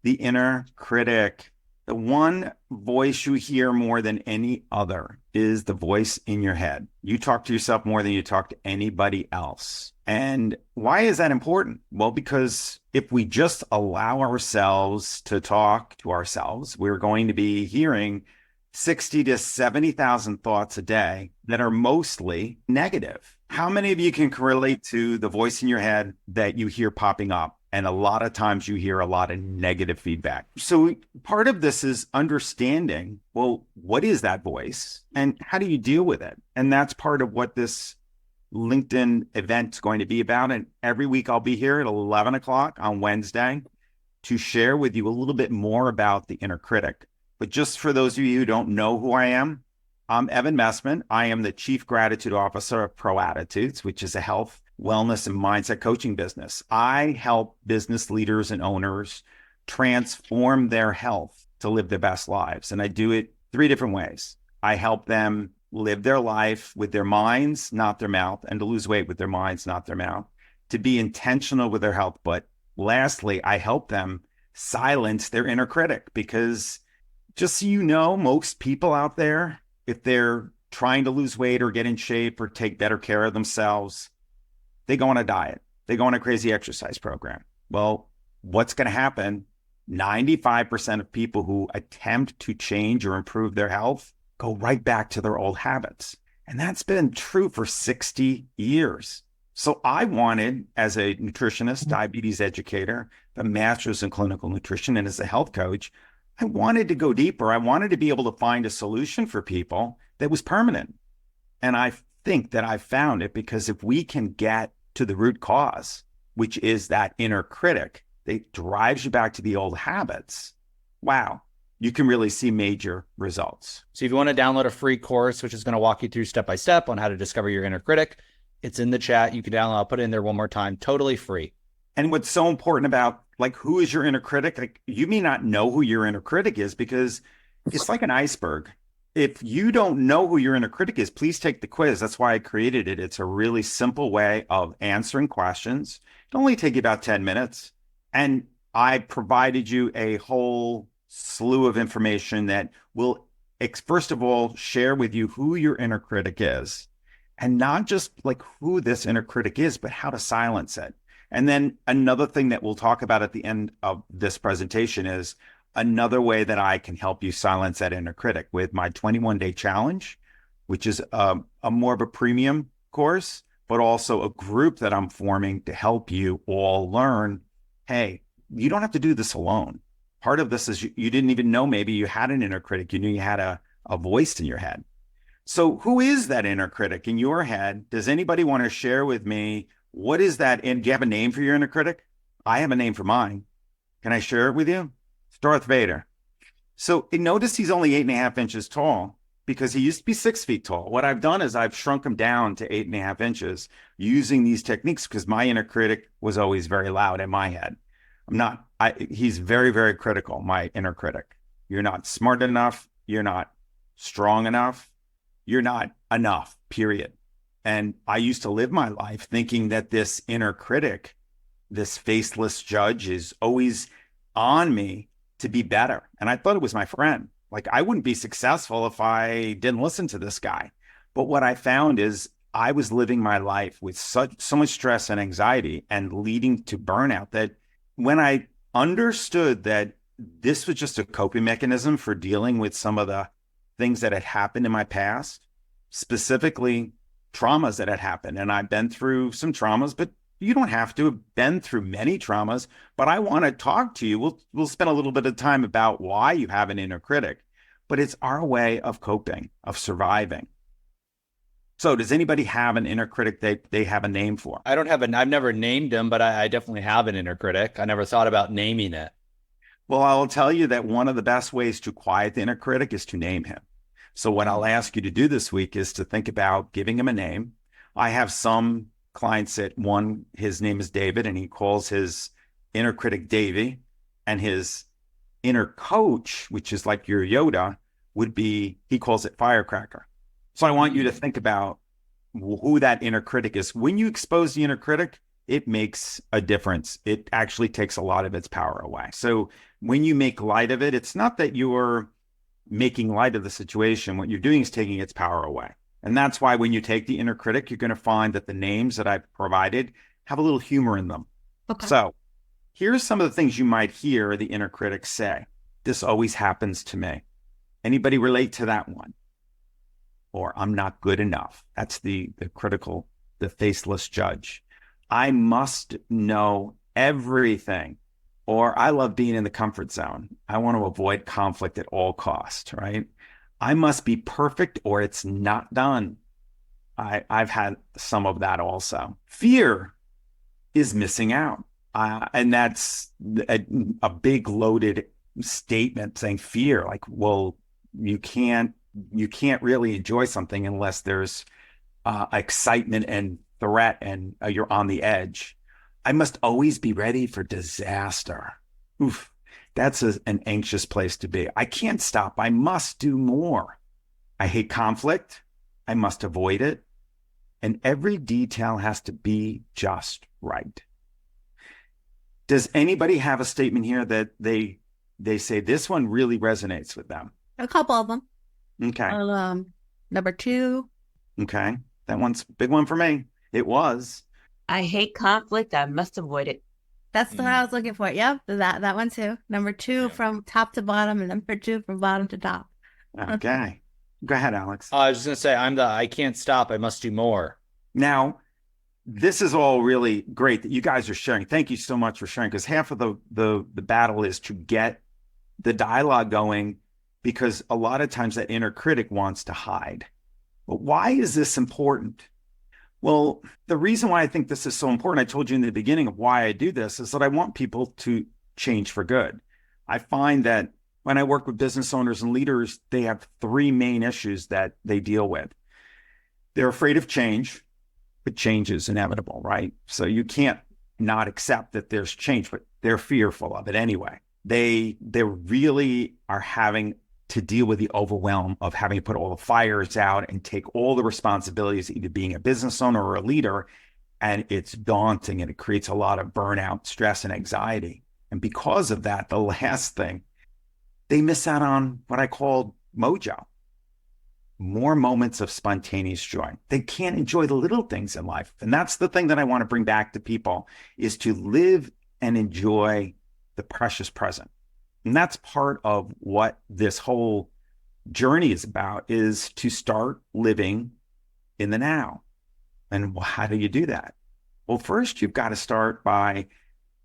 The inner critic. The one voice you hear more than any other is the voice in your head. You talk to yourself more than you talk to anybody else. And why is that important? Well, because if we just allow ourselves to talk to ourselves, we're going to be hearing 60 to 70,000 thoughts a day that are mostly negative. How many of you can relate to the voice in your head that you hear popping up? And a lot of times you hear a lot of negative feedback. So part of this is understanding, well, what is that voice and how do you deal with it? And that's part of what this LinkedIn event is going to be about. And every week I'll be here at 11 o'clock on Wednesday to share with you a little bit more about the inner critic. But just for those of you who don't know who I am, I'm Evan Messman. I am the Chief Gratitude Officer of Pro Attitudes, which is a health, wellness, and mindset coaching business. I help business leaders and owners transform their health to live their best lives. And I do it three different ways. I help them live their life with their minds, not their mouth, and to lose weight with their minds, not their mouth, to be intentional with their health. But lastly, I help them silence their inner critic because just so you know, most people out there, if they're trying to lose weight or get in shape or take better care of themselves, they go on a diet. They go on a crazy exercise program. Well, what's going to happen? 95% of people who attempt to change or improve their health go right back to their old habits. And that's been true for 60 years. So I wanted, as a nutritionist, diabetes educator, a master's in clinical nutrition, and as a health coach, I wanted to go deeper. I wanted to be able to find a solution for people that was permanent. And I think that I found it because if we can get to the root cause, which is that inner critic that drives you back to the old habits, wow, you can really see major results. So if you want to download a free course, which is going to walk you through step by step on how to discover your inner critic, it's in the chat. You can download. I'll put it in there one more time, totally free. And what's so important about, like, who is your inner critic? Like, you may not know who your inner critic is because it's like an iceberg. If you don't know who your inner critic is, please take the quiz. That's why I created it. It's a really simple way of answering questions. It'll only take you about 10 minutes. And I provided you a whole slew of information that will, first of all, share with you who your inner critic is. And not just like who this inner critic is, but how to silence it. And then another thing that we'll talk about at the end of this presentation is another way that I can help you silence that inner critic with my 21-day challenge, which is a more of a premium course, but also a group that I'm forming to help you all learn, hey, you don't have to do this alone. Part of this is you didn't even know maybe you had an inner critic. You knew you had a voice in your head. So who is that inner critic in your head? Does anybody want to share with me what is that? And do you have a name for your inner critic? I have a name for mine. Can I share it with you? It's Darth Vader. So notice he's only 8.5 inches tall because he used to be 6 feet tall. What I've done is I've shrunk him down to 8.5 inches using these techniques because my inner critic was always very loud in my head. He's very, very critical, my inner critic. You're not smart enough. You're not strong enough. You're not enough, period. And I used to live my life thinking that this inner critic, this faceless judge, is always on me to be better. And I thought it was my friend. Like, I wouldn't be successful if I didn't listen to this guy. But what I found is I was living my life with so much stress and anxiety and leading to burnout that when I understood that this was just a coping mechanism for dealing with some of the things that had happened in my past, specifically traumas that had happened. And I've been through some traumas, but you don't have to have been through many traumas. But I want to talk to you. We'll spend a little bit of time about why you have an inner critic, but it's our way of coping, of surviving. So does anybody have an inner critic they have a name for? I don't have I've never named him, but I definitely have an inner critic. I never thought about naming it. Well, I'll tell you that one of the best ways to quiet the inner critic is to name him. So what I'll ask you to do this week is to think about giving him a name. I have some clients that his name is David, and he calls his inner critic Davy, and his inner coach, which is like your Yoda, he calls it Firecracker. So I want you to think about who that inner critic is. When you expose the inner critic, it makes a difference. It actually takes a lot of its power away. So when you make light of it, it's not that you're making light of the situation. What you're doing is taking its power away. And that's why when you take the inner critic, you're going to find that the names that I've provided have a little humor in them. Okay. So here's some of the things you might hear the inner critic say. This always happens to me. Anybody relate to that one? Or I'm not good enough. That's the critical, the faceless judge. I must know everything. Or I love being in the comfort zone. I want to avoid conflict at all costs, right? I must be perfect or it's not done. I've had some of that also. Fear is missing out. And that's a big loaded statement saying fear, like, well, you can't really enjoy something unless there's excitement and threat and you're on the edge. I must always be ready for disaster. Oof, that's an anxious place to be. I can't stop. I must do more. I hate conflict. I must avoid it. And every detail has to be just right. Does anybody have a statement here that they say this one really resonates with them? A couple of them. Okay. Number 2. Okay. That one's a big one for me. It was. I hate conflict. I must avoid it. That's the one I was looking for. Yep, that one too. Number 2 from top to bottom, and number 2 from bottom to top. Okay. Go ahead, Alex. I was just going to say, I can't stop. I must do more. Now, this is all really great that you guys are sharing. Thank you so much for sharing, because half of the battle is to get the dialogue going, because a lot of times that inner critic wants to hide. But why is this important? Well, the reason why I think this is so important, I told you in the beginning of why I do this, is that I want people to change for good. I find that when I work with business owners and leaders, they have 3 main issues that they deal with. They're afraid of change, but change is inevitable, right? So you can't not accept that there's change, but they're fearful of it anyway. They really are having to deal with the overwhelm of having to put all the fires out and take all the responsibilities, either being a business owner or a leader. And it's daunting and it creates a lot of burnout, stress, and anxiety. And because of that, the last thing, they miss out on what I call mojo, more moments of spontaneous joy. They can't enjoy the little things in life. And that's the thing that I want to bring back to people, is to live and enjoy the precious present. And that's part of what this whole journey is about, is to start living in the now. And how do you do that? Well, first, you've got to start by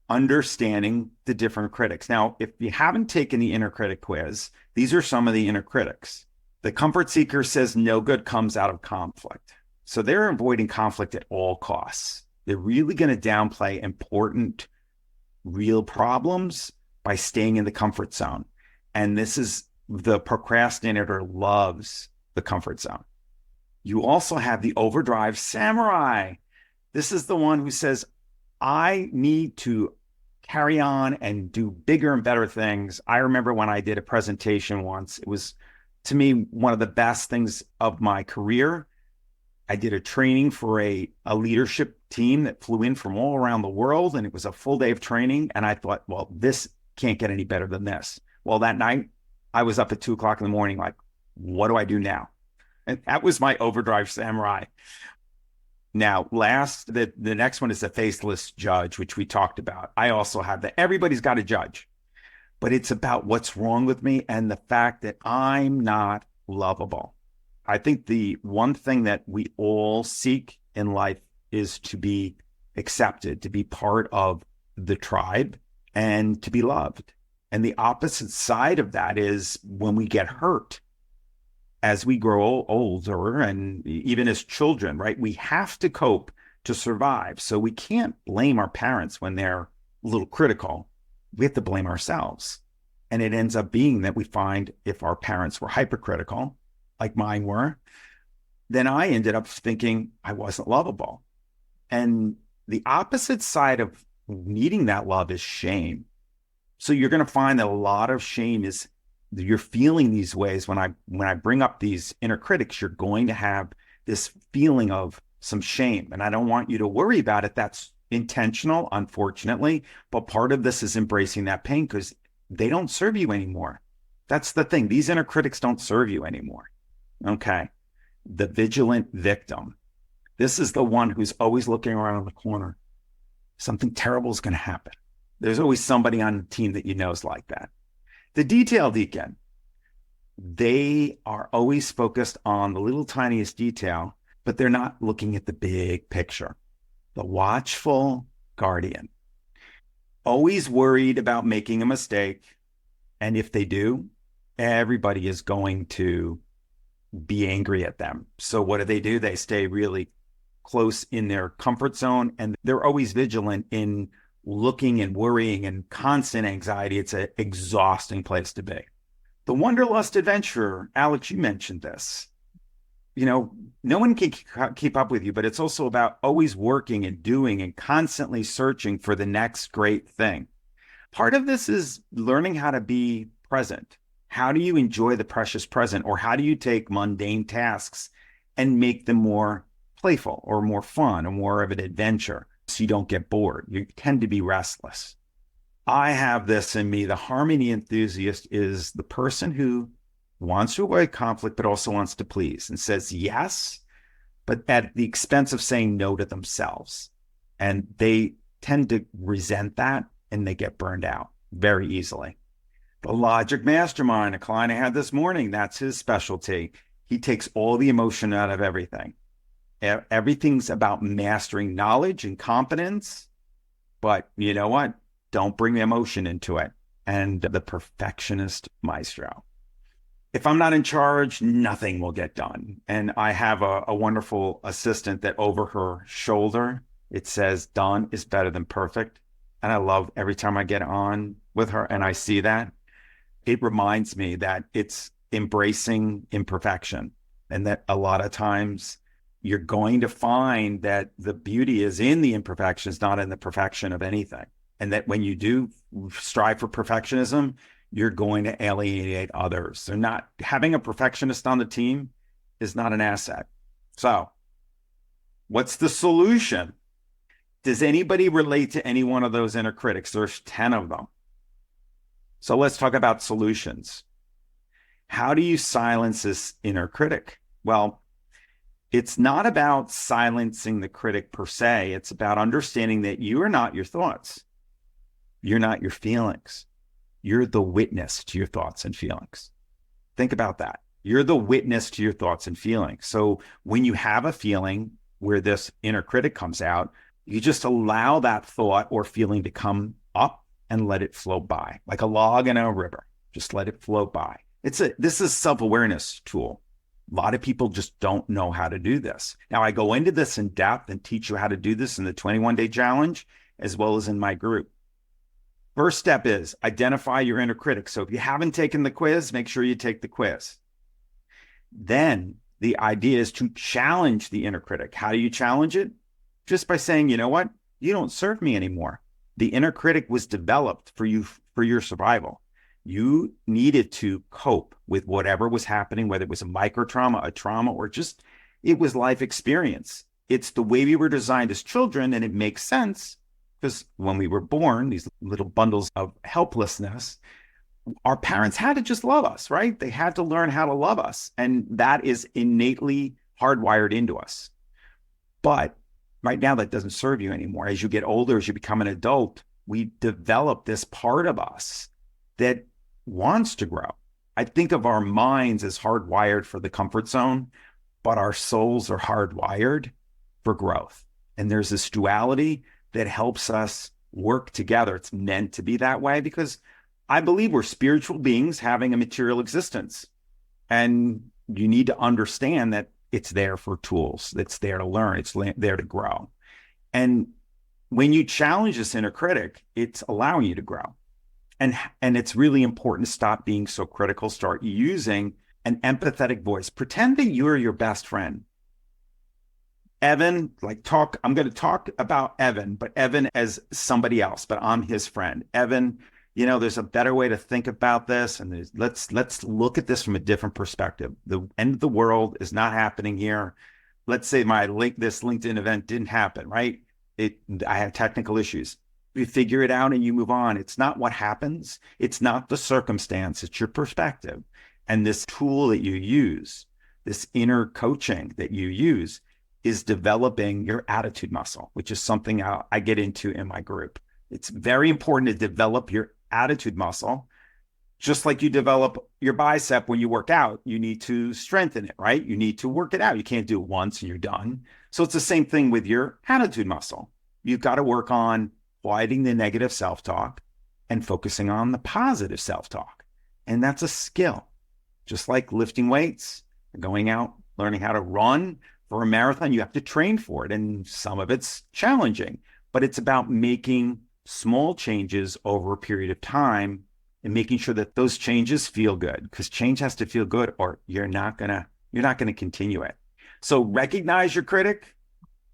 understanding the different critics. Now, if you haven't taken the inner critic quiz, these are some of the inner critics. The comfort seeker says no good comes out of conflict. So they're avoiding conflict at all costs. They're really going to downplay important, real problems by staying in the comfort zone. And this is the procrastinator loves the comfort zone. You also have the overdrive samurai. This is the one who says, I need to carry on and do bigger and better things. I remember when I did a presentation once, it was, to me, one of the best things of my career. I did a training for a leadership team that flew in from all around the world, and it was a full day of training. And I thought, well, this can't get any better than this. Well, that night I was up at 2:00 in the morning, like, what do I do now? And that was my overdrive samurai. Now, the next one is the faceless judge, which we talked about. I also have that. Everybody's got a judge, but it's about what's wrong with me and the fact that I'm not lovable. I think the one thing that we all seek in life is to be accepted, to be part of the tribe, and to be loved. And the opposite side of that is when we get hurt as we grow older, and even as children, right? We have to cope to survive. So we can't blame our parents when they're a little critical. We have to blame ourselves. And it ends up being that we find if our parents were hypercritical, like mine were, then I ended up thinking I wasn't lovable. And the opposite side of needing that love is shame. So you're going to find that a lot of shame is, you're feeling these ways. When I bring up these inner critics, you're going to have this feeling of some shame. And I don't want you to worry about it. That's intentional, unfortunately. But part of this is embracing that pain, because they don't serve you anymore. That's the thing. These inner critics don't serve you anymore. Okay. The vigilant victim. This is the one who's always looking around the corner. Something terrible is going to happen. There's always somebody on the team that you know is like that. The detail deacon. They are always focused on the little tiniest detail, but they're not looking at the big picture. The watchful guardian. Always worried about making a mistake. And if they do, everybody is going to be angry at them. So what do? They stay really close in their comfort zone, and they're always vigilant in looking and worrying and constant anxiety. It's an exhausting place to be. The wanderlust adventurer, Alex, you mentioned this. You know, no one can keep up with you, but it's also about always working and doing and constantly searching for the next great thing. Part of this is learning how to be present. How do you enjoy the precious present? Or how do you take mundane tasks and make them more playful or more fun or more of an adventure so you don't get bored? You tend to be restless. I have this in me. The harmony enthusiast is the person who wants to avoid conflict, but also wants to please and says yes, but at the expense of saying no to themselves. And they tend to resent that and they get burned out very easily. The logic mastermind, a client I had this morning, that's his specialty. He takes all the emotion out of everything. Everything's about mastering knowledge and competence, but you know what? Don't bring the emotion into it. And the perfectionist maestro. If I'm not in charge, nothing will get done. And I have a wonderful assistant that over her shoulder, it says, done is better than perfect. And I love every time I get on with her and I see that, it reminds me that it's embracing imperfection. And that a lot of times you're going to find that the beauty is in the imperfections, not in the perfection of anything. And that when you do strive for perfectionism, you're going to alienate others. They're not having a perfectionist on the team is not an asset. So what's the solution? Does anybody relate to any one of those inner critics? There's 10 of them. So let's talk about solutions. How do you silence this inner critic? Well, it's not about silencing the critic per se. It's about understanding that you are not your thoughts. You're not your feelings. You're the witness to your thoughts and feelings. Think about that. You're the witness to your thoughts and feelings. So when you have a feeling where this inner critic comes out, you just allow that thought or feeling to come up and let it float by, like a log in a river. Just let it float by. This is a self-awareness tool. A lot of people just don't know how to do this. Now, I go into this in depth and teach you how to do this in the 21-day challenge, as well as in my group. First step is identify your inner critic. So if you haven't taken the quiz, make sure you take the quiz. Then the idea is to challenge the inner critic. How do you challenge it? Just by saying, you know what? You don't serve me anymore. The inner critic was developed for you, for your survival. You needed to cope with whatever was happening, whether it was a micro trauma, a trauma, or just it was life experience. It's the way we were designed as children, and it makes sense because when we were born, these little bundles of helplessness, our parents had to just love us, right? They had to learn how to love us, and that is innately hardwired into us. But right now, that doesn't serve you anymore. As you get older, as you become an adult, we develop this part of us that wants to grow. I think of our minds as hardwired for the comfort zone, but our souls are hardwired for growth. And there's this duality that helps us work together. It's meant to be that way because I believe we're spiritual beings having a material existence. And you need to understand that it's there for tools. It's there to learn. It's there to grow. And when you challenge this inner critic, it's allowing you to grow. And it's really important to stop being so critical. Start using an empathetic voice. Pretend that you're your best friend. Evan, I'm going to talk about Evan, but Evan as somebody else, but I'm his friend. Evan, there's a better way to think about this. And let's look at this from a different perspective. The end of the world is not happening here. Let's say this LinkedIn event didn't happen, right? I had technical issues. You figure it out and you move on. It's not what happens. It's not the circumstance. It's your perspective. And this tool that you use, this inner coaching that you use, is developing your attitude muscle, which is something I get into in my group. It's very important to develop your attitude muscle. Just like you develop your bicep when you work out, you need to strengthen it, right? You need to work it out. You can't do it once and you're done. So it's the same thing with your attitude muscle. You've got to work on quieting the negative self-talk and focusing on the positive self-talk. And that's a skill. Just like lifting weights, going out, learning how to run for a marathon, you have to train for it. And some of it's challenging, but it's about making small changes over a period of time and making sure that those changes feel good, because change has to feel good or you're not gonna continue it. So recognize your critic,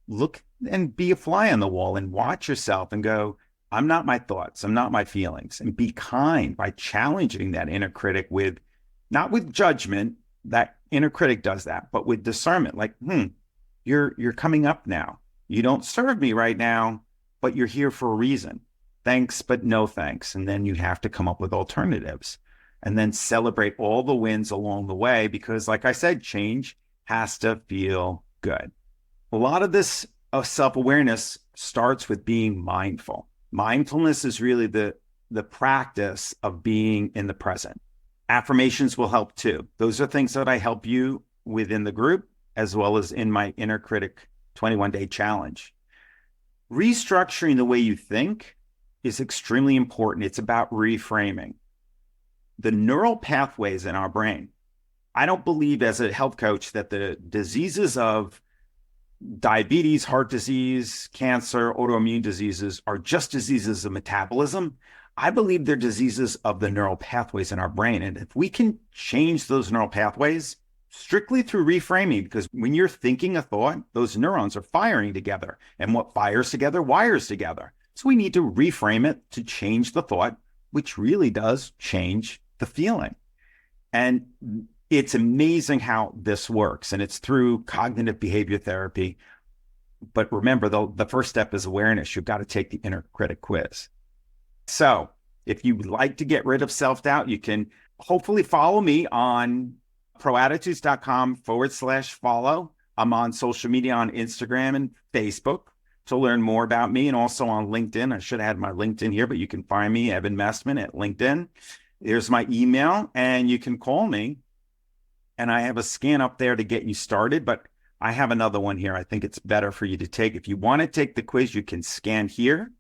look and be a fly on the wall and watch yourself and go, I'm not my thoughts, I'm not my feelings. And be kind by challenging that inner critic with, not with judgment, that inner critic does that, but with discernment, like, you're coming up now. You don't serve me right now, but you're here for a reason. Thanks, but no thanks. And then you have to come up with alternatives and then celebrate all the wins along the way, because like I said, change has to feel good. A lot of this self-awareness starts with being mindful. Mindfulness is really the practice of being in the present. Affirmations will help too. Those are things that I help you within the group, as well as in my Inner Critic 21-day challenge. Restructuring the way you think is extremely important. It's about reframing the neural pathways in our brain. I don't believe as a health coach that the diseases of diabetes, heart disease, cancer, autoimmune diseases are just diseases of metabolism. I believe they're diseases of the neural pathways in our brain. And if we can change those neural pathways strictly through reframing, because when you're thinking a thought, those neurons are firing together, and what fires together wires together. So we need to reframe it to change the thought, which really does change the feeling. And it's amazing how this works. And it's through cognitive behavior therapy. But remember, the first step is awareness. You've got to take the inner critic quiz. So if you would like to get rid of self-doubt, you can hopefully follow me on proattitudes.com/follow. I'm on social media on Instagram and Facebook to learn more about me, and also on LinkedIn. I should have had my LinkedIn here, but you can find me, Evan Messman, at LinkedIn. There's my email, and you can call me. And I have a scan up there to get you started, but I have another one here. I think it's better for you to take. If you want to take the quiz, you can scan here.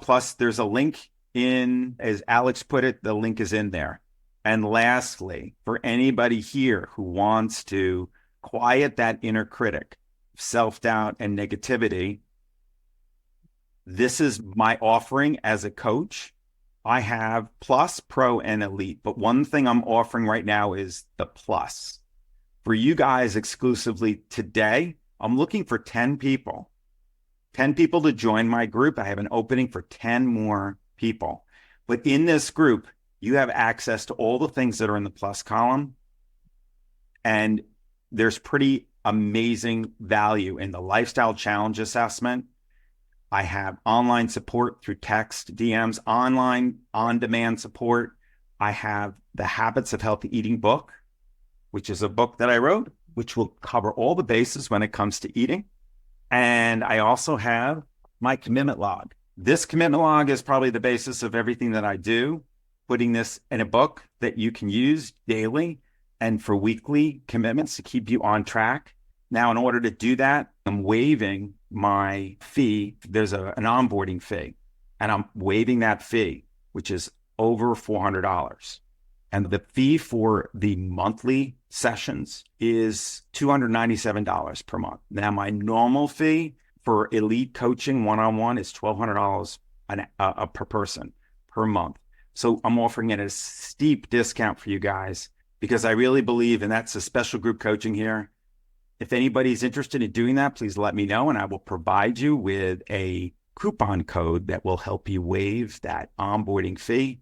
Plus, there's a link in, as Alex put it, the link is in there. And lastly, for anybody here who wants to quiet that inner critic, self-doubt and negativity, this is my offering as a coach. I have Plus, Pro, and Elite, but one thing I'm offering right now is the Plus. For you guys exclusively today, I'm looking for 10 people. 10 people to join my group. I have an opening for 10 more people. But in this group, you have access to all the things that are in the Plus column. And there's pretty amazing value in the lifestyle challenge assessment. I have online support through text, DMs, online on-demand support. I have the Habits of Healthy Eating book, which is a book that I wrote, which will cover all the bases when it comes to eating. And I also have my commitment log. This commitment log is probably the basis of everything that I do, putting this in a book that you can use daily and for weekly commitments to keep you on track. Now, in order to do that, I'm waiving my fee. There's an onboarding fee, and I'm waiving that fee, which is over $400. And the fee for the monthly sessions is $297 per month. Now, my normal fee for elite coaching one-on-one is $1,200 per person per month. So I'm offering it a steep discount for you guys because I really believe, and that's a special group coaching here. If anybody's interested in doing that, please let me know, and I will provide you with a coupon code that will help you waive that onboarding fee.